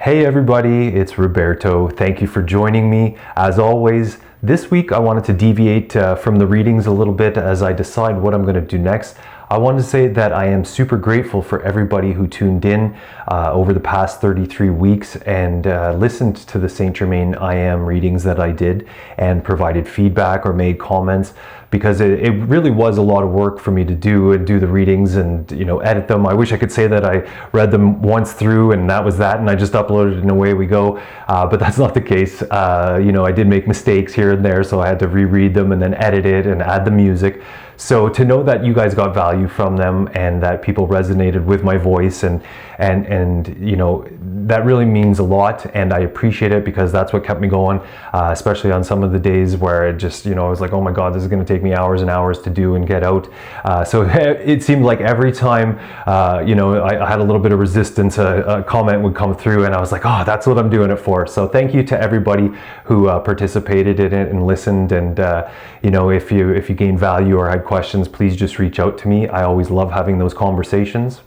Hey everybody, it's Roberto. Thank you for joining me. As always, this week I wanted to deviate from the readings a little bit as I decide what I'm going to do next. I wanted to say that I am super grateful for everybody who tuned in over the past 33 weeks and listened to the St.Germain I AM readings that I did and provided feedback or made comments, because it really was a lot of work for me to do the readings and edit them. I wish I could say that I read them once through and that was that and I just uploaded it and away we go, but that's not the case. I did make mistakes here and there, so I had to reread them and then edit it and add the music. So to know that you guys got value from them and that people resonated with my voice and that really means a lot, and I appreciate it, because that's what kept me going, especially on some of the days where it just I was like, oh my god, this is going to take me hours and hours to do and get out. So it seemed like every time I had a little bit of resistance, a comment would come through and I was like, oh, that's what I'm doing it for. So thank you to everybody who participated in it and listened, and if you gained value or had questions, please just reach out to me. I always love having those conversations.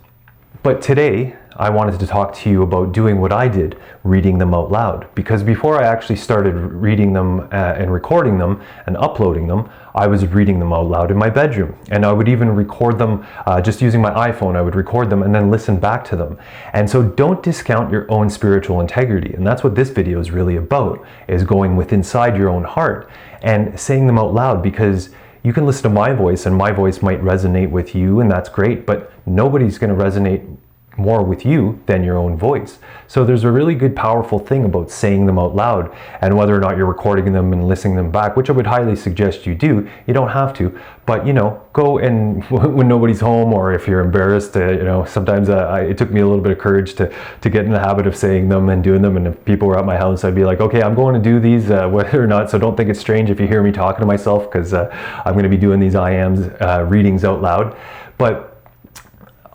But today I wanted to talk to you about doing what I did, reading them out loud, because before I actually started reading them and recording them and uploading them, I was reading them out loud in my bedroom, and I would even record them just using my iPhone. I would record them and then listen back to them. And so don't discount your own spiritual integrity, and that's what this video is really about, is going with inside your own heart and saying them out loud, because you can listen to my voice and my voice might resonate with you, and that's great, but nobody's going to resonate more with you than your own voice. So there's a really good, powerful thing about saying them out loud, and whether or not you're recording them and listening them back, which I would highly suggest you do. You don't have to, but go and when nobody's home, or if you're embarrassed, sometimes it took me a little bit of courage to get in the habit of saying them and doing them. And if people were at my house, I'd be like, okay, I'm going to do these whether or not, so don't think it's strange if you hear me talking to myself, because I'm going to be doing these I Ams readings out loud. But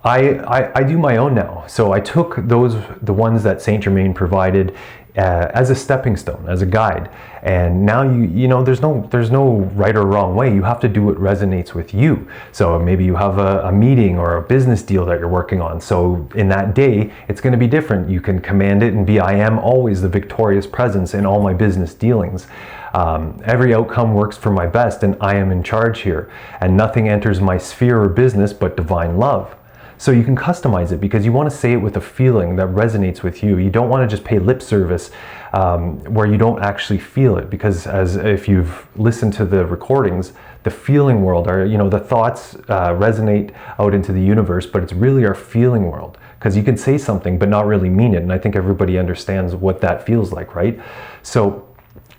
I do my own now. So I took the ones that St.Germain provided as a stepping stone, as a guide. And now there's no right or wrong way. You have to do what resonates with you. So maybe you have a meeting or a business deal that you're working on. So in that day, it's going to be different. You can command it and be, I am always the victorious presence in all my business dealings. Every outcome works for my best, and I am in charge here. And nothing enters my sphere or business but divine love. So you can customize it, because you want to say it with a feeling that resonates with you. You don't want to just pay lip service where you don't actually feel it, because if you've listened to the recordings, the feeling world, or the thoughts resonate out into the universe, but it's really our feeling world, because you can say something but not really mean it. And I think everybody understands what that feels like, right? So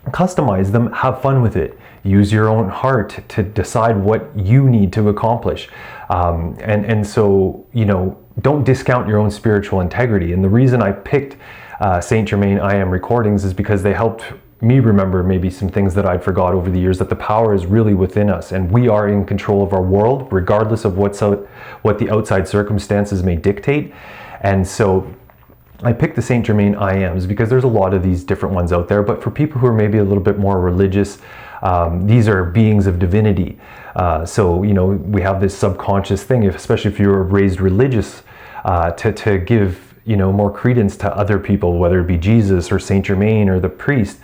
customize them, have fun with it. Use your own heart to decide what you need to accomplish. So don't discount your own spiritual integrity. And the reason I picked St.Germain I AM recordings is because they helped me remember maybe some things that I'd forgot over the years, that the power is really within us, and we are in control of our world, regardless of what the outside circumstances may dictate. And so I picked the St.Germain I Ams because there's a lot of these different ones out there, but for people who are maybe a little bit more religious, these are beings of divinity. So we have this subconscious thing, especially if you were raised religious, to give more credence to other people, whether it be Jesus or St.Germain or the priest.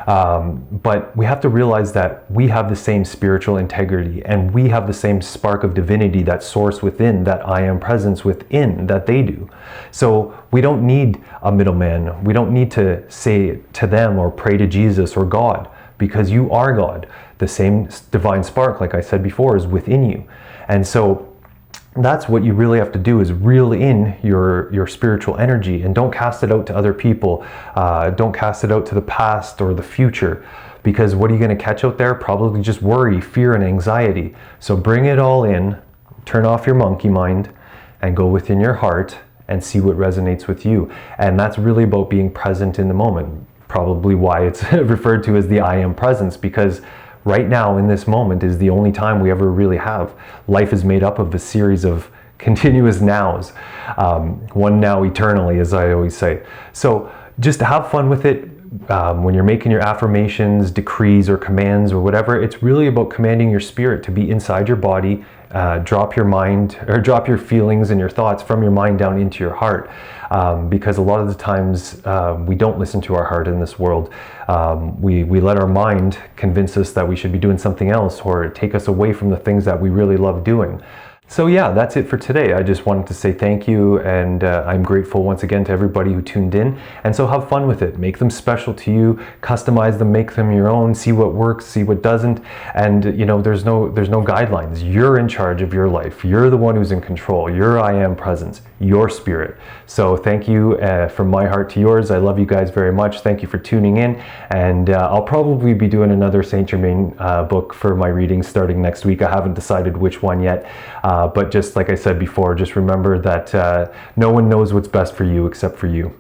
But we have to realize that we have the same spiritual integrity, and we have the same spark of divinity, that source within, that I am presence within, that they do. So we don't need a middleman. We don't need to say to them or pray to Jesus or God, because you are God. The same divine spark, like I said before, is within you. And so that's what you really have to do, is reel in your spiritual energy, and don't cast it out to other people. Don't cast it out to the past or the future, because what are you going to catch out there? Probably just worry, fear, and anxiety. So bring it all in, turn off your monkey mind, and go within your heart and see what resonates with you. And that's really about being present in the moment. Probably why it's referred to as the I am presence, because right now in this moment is the only time we ever really have. Life is made up of a series of continuous nows, one now eternally, as I always say. So just have fun with it. when you're making your affirmations, decrees, or commands, or whatever, it's really about commanding your spirit to be inside your body. Drop your mind, or drop your feelings and your thoughts from your mind down into your heart, because a lot of the times we don't listen to our heart in this world. We let our mind convince us that we should be doing something else, or take us away from the things that we really love doing. So yeah, that's it for today. I just wanted to say thank you, and I'm grateful once again to everybody who tuned in. And so have fun with it. Make them special to you, customize them, make them your own, see what works, see what doesn't. And you know, there's no guidelines. You're in charge of your life. You're the one who's in control. Your I am presence, your spirit. So thank you from my heart to yours. I love you guys very much. Thank you for tuning in. And I'll probably be doing another St.Germain book for my readings starting next week. I haven't decided which one yet. But just like I said before, just remember that no one knows what's best for you except for you.